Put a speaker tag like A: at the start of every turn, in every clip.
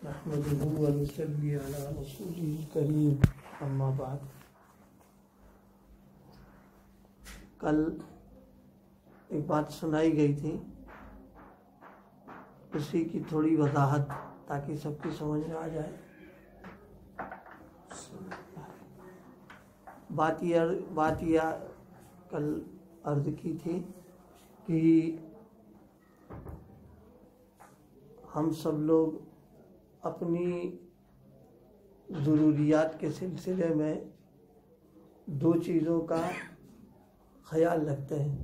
A: نحمده ونصلي على رسوله الكريم اما بعد۔ کل ایک بات سنائی گئی تھی، اسی کی تھوڑی وضاحت تاکہ سب کی سمجھ میں آ جائے۔ بات یہ کل عرض کی تھی کہ ہم سب لوگ اپنی ضروریات کے سلسلے میں دو چیزوں کا خیال رکھتے ہیں،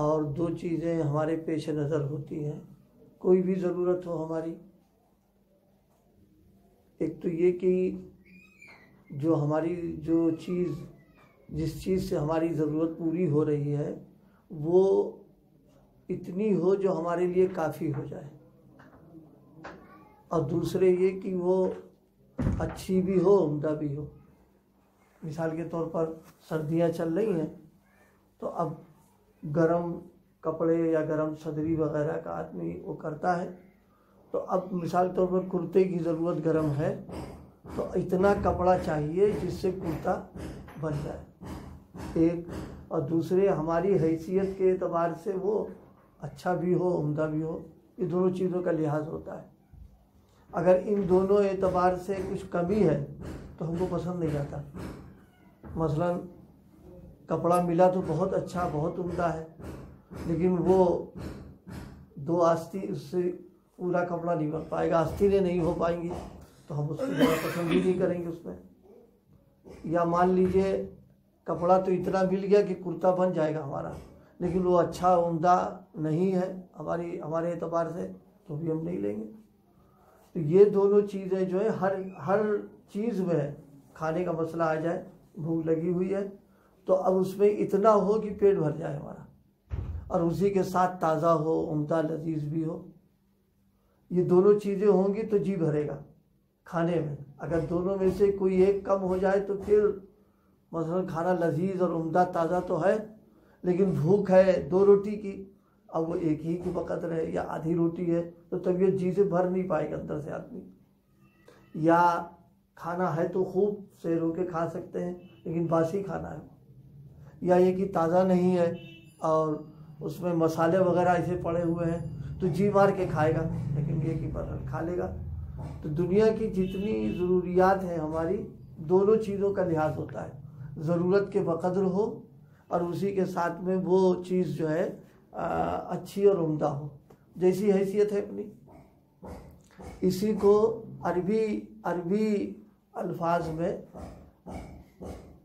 A: اور دو چیزیں ہمارے پیش نظر ہوتی ہیں کوئی بھی ضرورت ہو ہماری۔ ایک تو یہ کہ جس چیز سے ہماری ضرورت پوری ہو رہی ہے وہ اتنی ہو جو ہمارے لیے کافی ہو جائے، اور دوسرے یہ کہ وہ اچھی بھی ہو، عمدہ بھی ہو۔ مثال کے طور پر سردیاں چل رہی ہیں تو اب گرم کپڑے یا گرم صدری وغیرہ کا آدمی وہ کرتا ہے، تو اب مثال کے طور پر کرتے کی ضرورت گرم ہے تو اتنا کپڑا چاہیے جس سے کرتا بن جائے ایک، اور دوسرے ہماری حیثیت کے اعتبار سے وہ اچھا بھی ہو، عمدہ بھی ہو۔ یہ دونوں چیزوں کا لحاظ ہوتا ہے۔ اگر ان دونوں اعتبار سے کچھ کمی ہے تو ہم کو پسند نہیں آتا۔ مثلا کپڑا ملا تو بہت اچھا، بہت عمدہ ہے، لیکن وہ دو آستین اس سے پورا کپڑا نہیں بن پائے گا، آستینیں نہیں ہو پائیں گی تو ہم اس کو زیادہ پسند بھی نہیں کریں گے اس میں۔ یا مان لیجئے کپڑا تو اتنا مل گیا کہ کرتا بن جائے گا ہمارا، لیکن وہ اچھا عمدہ نہیں ہے ہمارے اعتبار سے، تو بھی ہم نہیں لیں گے۔ تو یہ دونوں چیزیں جو ہے ہر چیز میں کھانے کا مسئلہ آ جائے، بھوک لگی ہوئی ہے تو اب اس میں اتنا ہو کہ پیٹ بھر جائے ہمارا، اور اسی کے ساتھ تازہ ہو، عمدہ لذیذ بھی ہو۔ یہ دونوں چیزیں ہوں گی تو جی بھرے گا کھانے میں۔ اگر دونوں میں سے کوئی ایک کم ہو جائے تو پھر مثلا کھانا لذیذ اور عمدہ تازہ تو ہے، لیکن بھوک ہے 2 روٹی کی، اب وہ ایک ہی کی وقت رہے یا آدھی روٹی ہے تو طبیعت جی سے بھر نہیں پائے گا اندر سے آدمی۔ یا کھانا ہے تو خوب سے رو کے کھا سکتے ہیں لیکن باسی کھانا ہے، یا یہ کہ تازہ نہیں ہے اور اس میں مسالے وغیرہ ایسے پڑے ہوئے ہیں تو جی مار کے کھائے گا، لیکن یہ کہ کھا لے گا۔ تو دنیا کی جتنی ضروریات ہیں ہماری، دونوں چیزوں کا لحاظ ہوتا ہے، ضرورت کے بقدر ہو اور اسی کے ساتھ میں وہ چیز جو ہے اچھی اور عمدہ ہو، جیسی حیثیت ہے اپنی۔ اسی کو عربی الفاظ میں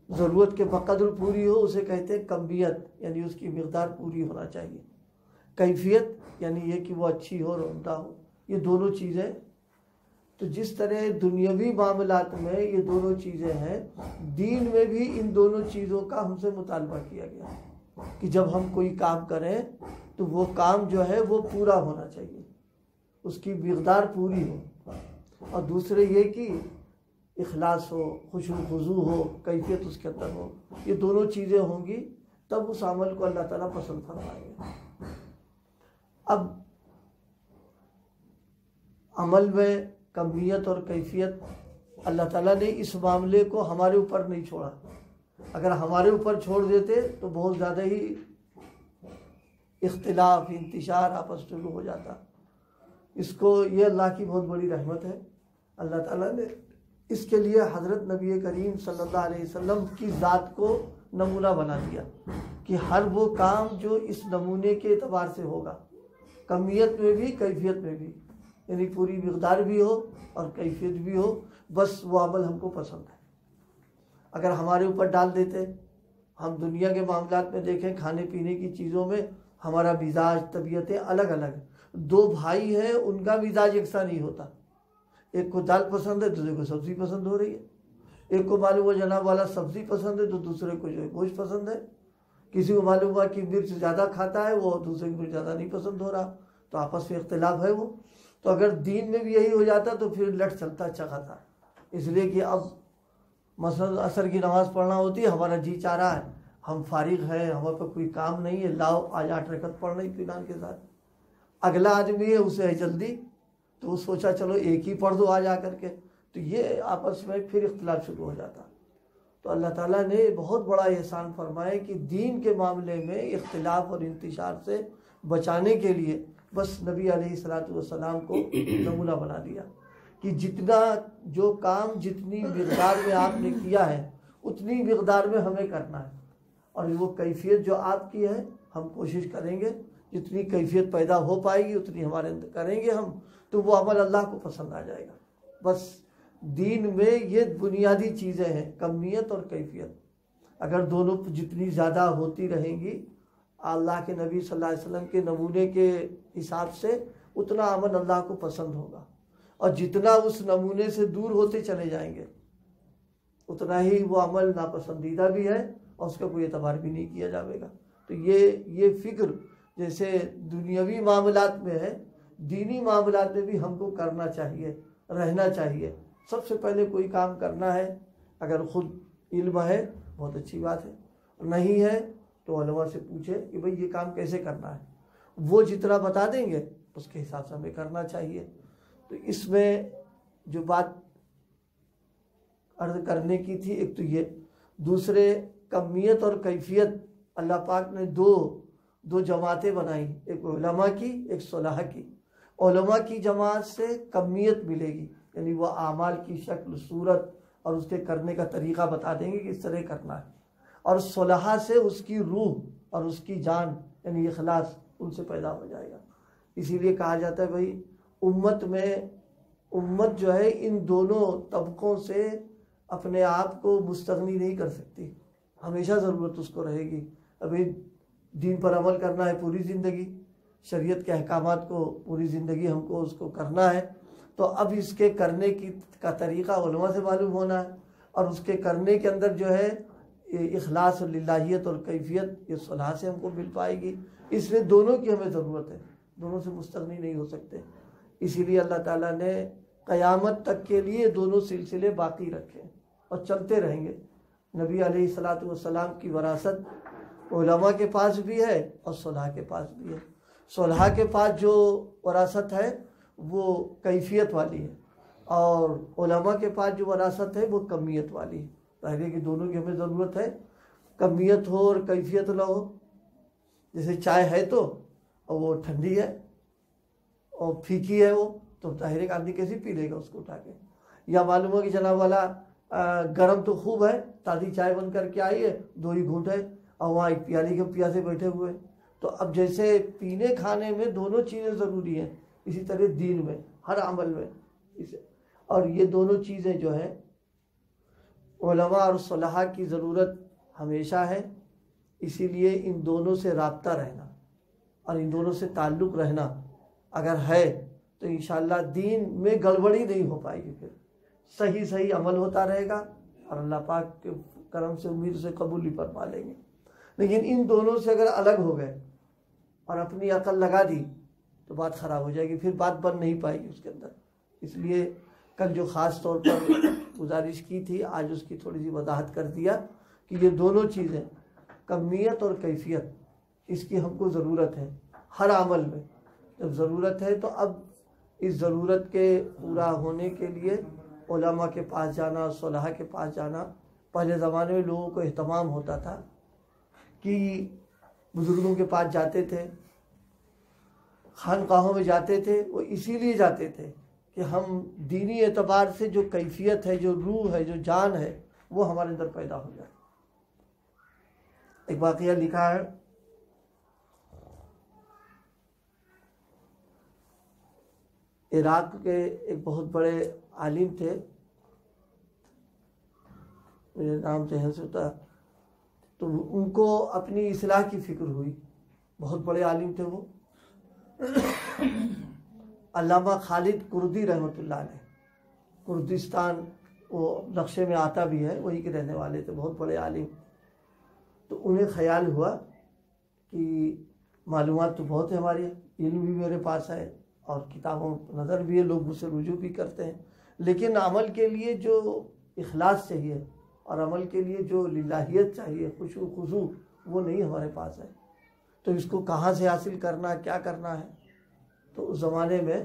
A: ضرورت کے بقدر پوری ہو اسے کہتے ہیں کمیت، یعنی اس کی مقدار پوری ہونا چاہیے۔ کیفیت یعنی یہ کہ وہ اچھی ہو اور عمدہ ہو۔ یہ دونوں چیزیں، تو جس طرح دنیاوی معاملات میں یہ دونوں چیزیں ہیں، دین میں بھی ان دونوں چیزوں کا ہم سے مطالبہ کیا گیا ہے کہ جب ہم کوئی کام کریں تو وہ کام جو ہے وہ پورا ہونا چاہیے، اس کی مقدار پوری ہو، اور دوسرے یہ کہ اخلاص ہو، خشوع و خضوع ہو، کیفیت اس کے اندر ہو۔ یہ دونوں چیزیں ہوں گی تب اس عمل کو اللہ تعالیٰ پسند فرمائے گا۔ اب عمل میں کمیت اور کیفیت اللہ تعالیٰ نے اس معاملے کو ہمارے اوپر نہیں چھوڑا۔ اگر ہمارے اوپر چھوڑ دیتے تو بہت زیادہ ہی اختلاف، انتشار آپس شروع ہو جاتا۔ اس کو یہ اللہ کی بہت بڑی رحمت ہے، اللہ تعالیٰ نے اس کے لیے حضرت نبی کریم صلی اللہ علیہ وسلم کی ذات کو نمونہ بنا دیا کہ ہر وہ کام جو اس نمونے کے اعتبار سے ہوگا، کمیت میں بھی کیفیت میں بھی، یعنی پوری مقدار بھی ہو اور کیفیت بھی ہو، بس وہ عمل ہم کو پسند ہے۔ اگر ہمارے اوپر ڈال دیتے، ہم دنیا کے معاملات میں دیکھیں، کھانے پینے کی چیزوں میں ہمارا مزاج، طبیعتیں الگ الگ ہیں۔ 2 بھائی ہیں، ان کا مزاج یکساں نہیں ہوتا، ایک کو دال پسند ہے دوسرے کو سبزی پسند ہو رہی ہے، ایک کو معلوم ہوا جناب والا سبزی پسند ہے تو دوسرے کو جو ہے گوشت پسند ہے، کسی کو معلوم ہوا کہ مرچ زیادہ کھاتا ہے وہ دوسرے کو مرچ زیادہ نہیں پسند ہو رہا، تو آپس میں اختلاف ہے وہ۔ تو اگر دین میں بھی یہی ہو جاتا تو پھر لٹ چلتا اچھا خاصا، اس لیے کہ اب مثلا عصر کی نماز پڑھنا ہوتی ہے، ہمارا جی چاہ رہا ہے، ہم فارغ ہیں، ہمارے پہ کوئی کام نہیں ہے، لاؤ آج 8 رکعت پڑھ رہے اطمینان کے ساتھ۔ اگلا آدمی ہے اسے ہے جلدی، تو وہ سوچا چلو ایک ہی پڑھ دو آج آ کر کے، تو یہ آپس میں پھر اختلاف شروع ہو جاتا۔ تو اللہ تعالیٰ نے بہت بڑا احسان فرمایا کہ دین کے معاملے میں اختلاف اور انتشار سے بچانے کے لیے بس نبی علیہ السلام کو نمونہ بنا دیا کہ جتنا جو کام جتنی مقدار میں آپ نے کیا ہے اتنی مقدار میں ہمیں کرنا ہے، اور وہ کیفیت جو آپ کی ہے ہم کوشش کریں گے جتنی کیفیت پیدا ہو پائے گی اتنی ہمارے اندر کریں گے ہم، تو وہ عمل اللہ کو پسند آ جائے گا۔ بس دین میں یہ بنیادی چیزیں ہیں، کمیت اور کیفیت، اگر دونوں جتنی زیادہ ہوتی رہیں گی اللہ کے نبی صلی اللہ علیہ وسلم کے نمونے کے حساب سے اتنا عمل اللہ کو پسند ہوگا، اور جتنا اس نمونے سے دور ہوتے چلے جائیں گے اتنا ہی وہ عمل ناپسندیدہ بھی ہے اور اس کا کوئی اعتبار بھی نہیں کیا جائے گا۔ تو یہ فکر جیسے دنیاوی معاملات میں ہے، دینی معاملات میں بھی ہم کو کرنا چاہیے، رہنا چاہیے۔ سب سے پہلے کوئی کام کرنا ہے، اگر خود علم ہے بہت اچھی بات ہے، نہیں ہے تو علماء سے پوچھے کہ بھئی یہ کام کیسے کرنا ہے، وہ جتنا بتا دیں گے اس کے حساب سے ہمیں کرنا چاہیے۔ تو اس میں جو بات عرض کرنے کی تھی ایک تو یہ، دوسرے کمیت اور کیفیت، اللہ پاک نے دو جماعتیں بنائیں، ایک علماء کی ایک صلحاء کی۔ علماء کی جماعت سے کمیت ملے گی، یعنی وہ اعمال کی شکل صورت اور اس کے کرنے کا طریقہ بتا دیں گے کہ اس طرح کرنا ہے، اور صلحاء سے اس کی روح اور اس کی جان یعنی اخلاص ان سے پیدا ہو جائے گا۔ اسی لیے کہا جاتا ہے بھائی امت جو ہے ان دونوں طبقوں سے اپنے آپ کو مستغنی نہیں کر سکتی، ہمیشہ ضرورت اس کو رہے گی۔ ابھی دین پر عمل کرنا ہے پوری زندگی، شریعت کے احکامات کو پوری زندگی ہم کو اس کو کرنا ہے، تو اب اس کے کرنے کا طریقہ علماء سے معلوم ہونا ہے، اور اس کے کرنے کے اندر جو ہے اخلاص للہیت اور کیفیت یہ صلاح سے ہم کو مل پائے گی۔ اس لیے دونوں کی ہمیں ضرورت ہے، دونوں سے مستغنی نہیں ہو سکتے۔ اسی لیے اللہ تعالیٰ نے قیامت تک کے لیے دونوں سلسلے باقی رکھے اور چلتے رہیں گے۔ نبی علیہ السلام کی وراثت علماء کے پاس بھی ہے اور صلحاء کے پاس بھی ہے۔ صلحاء کے پاس جو وراثت ہے وہ کیفیت والی ہے، اور علماء کے پاس جو وراثت ہے وہ کمیت والی ہے۔ ظاہر ہے کہ دونوں کی ہمیں ضرورت ہے، کمیت ہو اور کیفیت نہ ہو۔ جیسے چائے ہے تو اور وہ ٹھنڈی ہے اور پھیکی ہے وہ، تو ظاہر ہے کہ آدمی کیسے پی لے گا اس کو اٹھا کے، یا معلوم ہو کہ جناب والا گرم تو خوب ہے، تازی چائے بن کر کے آئی ہے، 2 ہی گھونٹ ہے اور وہاں ایک پیالی کے پیاسے بیٹھے ہوئے۔ تو اب جیسے پینے کھانے میں دونوں چیزیں ضروری ہیں، اسی طرح دین میں ہر عمل میں اور یہ دونوں چیزیں جو ہیں علماء اور صلحاء کی ضرورت ہمیشہ ہے۔ اسی لیے ان دونوں سے رابطہ رہنا اور ان دونوں سے تعلق رہنا اگر ہے تو انشاءاللہ دین میں گڑبڑی نہیں ہو پائے گی، پھر صحیح عمل ہوتا رہے گا اور اللہ پاک کے کرم سے امید سے قبول ہی فرما لیں گے۔ لیکن ان دونوں سے اگر الگ ہو گئے اور اپنی عقل لگا دی تو بات خراب ہو جائے گی، پھر بات بن نہیں پائے گی اس کے اندر۔ اس لیے کل جو خاص طور پر گزارش کی تھی آج اس کی تھوڑی سی وضاحت کر دیا کہ یہ دونوں چیزیں کمیت اور کیفیت اس کی ہم کو ضرورت ہے ہر عمل میں۔ جب ضرورت ہے تو اب اس ضرورت کے پورا ہونے کے لیے علماء کے پاس جانا، صلحاء کے پاس جانا، پہلے زمانے میں لوگوں کو اہتمام ہوتا تھا کہ بزرگوں کے پاس جاتے تھے، خانقاہوں میں جاتے تھے، وہ اسی لیے جاتے تھے کہ ہم دینی اعتبار سے جو کیفیت ہے، جو روح ہے، جو جان ہے، وہ ہمارے اندر پیدا ہو جائے۔ ایک واقعہ لکھا ہے، عراق کے ایک بہت بڑے عالم تھے، میرے نام سے ہوتا، تو ان کو اپنی اصلاح کی فکر ہوئی، بہت بڑے عالم تھے وہ، علامہ خالد کردی رحمۃ اللہ علیہ، کردستان وہ نقشے میں آتا بھی ہے، وہی کے رہنے والے تھے، بہت بڑے عالم۔ تو انہیں خیال ہوا کہ معلومات تو بہت ہے ہماری، علم بھی میرے پاس ہے اور کتابوں نظر بھی ہے، لوگ مجھ سے رجوع بھی کرتے ہیں، لیکن عمل کے لیے جو اخلاص چاہیے اور عمل کے لیے جو للہیت چاہیے، خشوع خضوع، وہ نہیں ہمارے پاس ہے۔ تو اس کو کہاں سے حاصل کرنا، کیا کرنا ہے؟ تو اس زمانے میں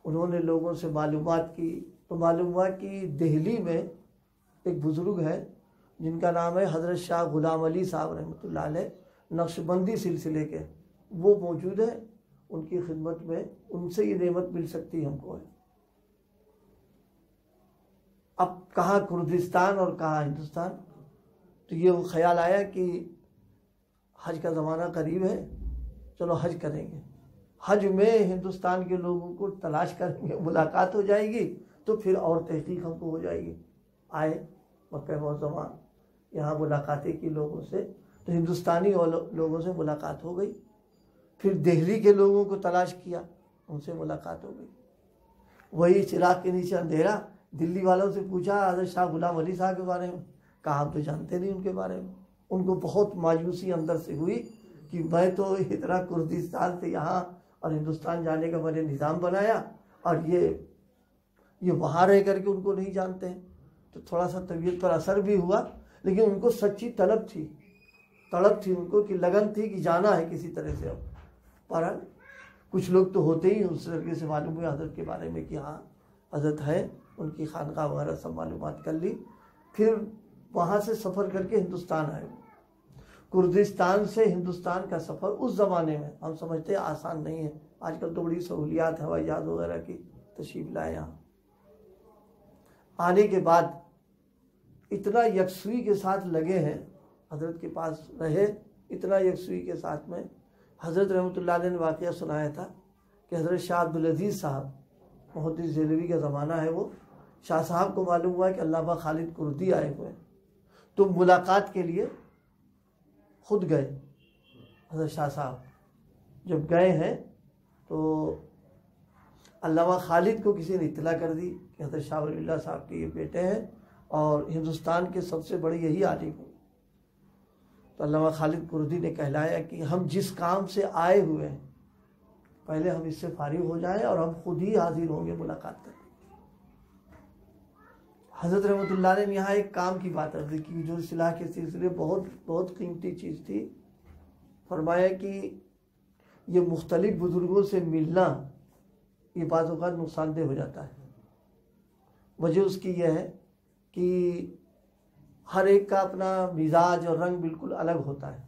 A: انہوں نے لوگوں سے معلومات کی تو معلوم ہوا کہ دہلی میں ایک بزرگ ہے جن کا نام ہے حضرت شاہ غلام علی صاحب رحمۃ اللہ علیہ، نقش بندی سلسلے کے، وہ موجود ہے ان کی خدمت میں، ان سے یہ نعمت مل سکتی ہم کو ہے۔ اب کہاں کردستان اور کہاں ہندوستان، تو یہ خیال آیا کہ حج کا زمانہ قریب ہے، چلو حج کریں گے، حج میں ہندوستان کے لوگوں کو تلاش کریں گے، ملاقات ہو جائے گی تو پھر اور تحقیق ہم کو ہو جائے گی۔ آئے مکہ معظمہ، یہاں ملاقاتیں کی لوگوں سے، تو ہندوستانی لوگوں سے ملاقات ہو گئی، پھر دہلی کے لوگوں کو تلاش کیا، ان سے ملاقات ہو گئی، وہی چراغ کے نیچے اندھیرا، دلی والوں سے پوچھا حضرت شاہ غلام علی صاحب کے بارے میں، کہا ہم تو جانتے نہیں ان کے بارے میں۔ ان کو بہت مایوسی اندر سے ہوئی کہ میں تو اتنا کردستان سے یہاں اور ہندوستان جانے کا میں نے نظام بنایا، اور یہ وہاں رہ کر کے ان کو نہیں جانتے ہیں، تو تھوڑا سا طبیعت پر اثر بھی ہوا، لیکن ان کو سچی طلب تھی ان کو، کہ لگن تھی کہ جانا ہے کسی طرح سے۔ اب پر کچھ لوگ تو ہوتے ہی اس طریقے سے معلوم ہوا حضرت کے بارے میں کہ ہاں حضرت ہے، ان کی خانقاہ وغیرہ سب معلومات کر لی، پھر وہاں سے سفر کر کے ہندوستان آئے۔ کردستان سے ہندوستان کا سفر اس زمانے میں ہم سمجھتے ہیں آسان نہیں ہے، آج کل تو بڑی سہولیات ہوائی جہاز وغیرہ کی تشریف لائے یہاں۔ آنے کے بعد اتنا یکسوئی کے ساتھ لگے ہیں، حضرت کے پاس رہے اتنا یکسوئی کے ساتھ میں، حضرت رحمۃ اللہ علیہ نے واقعہ سنایا تھا کہ حضرت شاہ عبدالعزیز صاحب، محدث دہلوی کا زمانہ ہے وہ، شاہ صاحب کو معلوم ہوا کہ علامہ خالد کردی آئے ہوئے ہیں، تو ملاقات کے لیے خود گئے۔ حضرت شاہ صاحب جب گئے ہیں تو علامہ خالد کو کسی نے اطلاع کر دی کہ حضرت شاہ ولی اللہ صاحب کے یہ بیٹے ہیں اور ہندوستان کے سب سے بڑے یہی عالم ہیں۔ تو علامہ خالد کردی نے کہلایا کہ ہم جس کام سے آئے ہوئے ہیں پہلے ہم اس سے فارغ ہو جائیں اور ہم خود ہی حاضر ہوں گے ملاقات کریں۔ حضرت رحمۃ اللہ علیہ نے یہاں ایک کام کی بات عرض کی جو اصلاح کے سلسلے بہت قیمتی چیز تھی۔ فرمایا کہ یہ مختلف بزرگوں سے ملنا یہ بعض اوقات نقصان دہ ہو جاتا ہے۔ وجہ اس کی یہ ہے کہ ہر ایک کا اپنا مزاج اور رنگ بالکل الگ ہوتا ہے،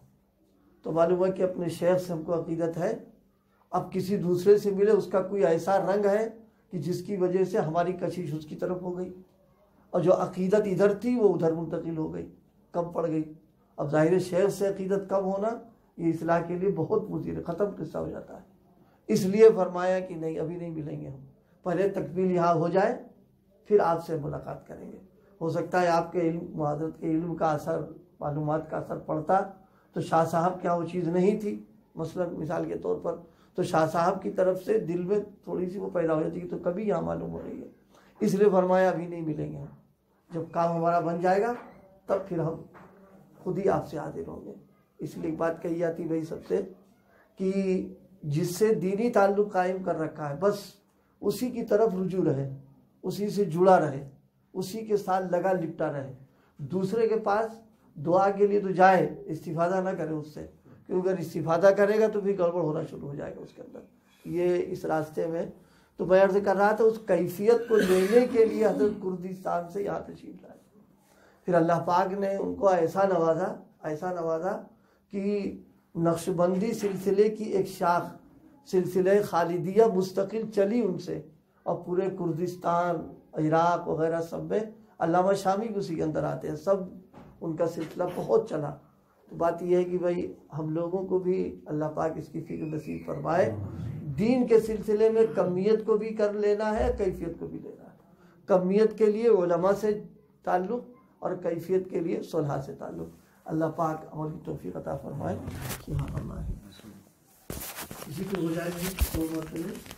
A: تو معلوم ہے کہ اپنے شیخ سے ہم کو عقیدت ہے، اب کسی دوسرے سے ملے اس کا کوئی ایسا رنگ ہے کہ جس کی وجہ سے ہماری کشش اس کی طرف ہو گئی، اور جو عقیدت ادھر تھی وہ ادھر منتقل ہو گئی، کم پڑ گئی۔ اب ظاہر شیخ سے عقیدت کم ہونا یہ اصلاح کے لیے بہت مضر، ختم قصہ ہو جاتا ہے۔ اس لیے فرمایا کہ نہیں، ابھی نہیں ملیں گے ہم، پہلے تکمیل یہاں ہو جائے پھر آپ سے ملاقات کریں گے۔ ہو سکتا ہے آپ کے علم، حضرت کے علم کا اثر، معلومات کا اثر پڑتا تو شاہ صاحب کیا وہ چیز نہیں تھی، مثال کے طور پر، تو شاہ صاحب کی طرف سے دل میں تھوڑی سی وہ پیدا ہو جاتی ہے، تو کبھی یہاں معلوم ہو رہی ہے، اس لیے فرمایا ابھی نہیں ملیں گے ہم، جب کام ہمارا بن جائے گا تب پھر ہم خود ہی آپ سے حاضر ہوں گے۔ اس لیے ایک بات کہی جاتی بھائی سب سے کہ جس سے دینی تعلق قائم کر رکھا ہے بس اسی کی طرف رجوع رہے، اسی سے جڑا رہے، اسی کے ساتھ لگا لپٹا رہے، دوسرے کے پاس دعا کے لیے تو جائے، استفادہ نہ کرے اس سے، کیونکہ اگر استفادہ کرے گا تو پھر گڑبڑ ہونا شروع ہو جائے گا اس کے اندر۔ یہ اس راستے میں تو میں عرض کر رہا تھا، اس کیفیت کو لینے کے لیے حضرت کردستان سے یہاں تشریف لائے، پھر اللہ پاک نے ان کو ایسا نوازا کہ نقش بندی سلسلے کی ایک شاخ سلسلہ خالدیہ مستقل چلی ان سے، اور پورے کردستان، عراق وغیرہ سب میں، علامہ شامی بھی اسی کے اندر آتے ہیں، سب ان کا سلسلہ بہت چلا۔ تو بات یہ ہے کہ بھائی ہم لوگوں کو بھی اللہ پاک اس کی فکر نصیب فرمائے، دین کے سلسلے میں کمیت کو بھی کر لینا ہے، کیفیت کو بھی لینا ہے، کمیت کے لیے علماء سے تعلق اور کیفیت کے لیے صلحاء سے تعلق۔ اللہ پاک عمل کی توفیق عطا فرمائے۔ سبحان اللہ۔ اسی کو گزارش ہے 2 مرتبہ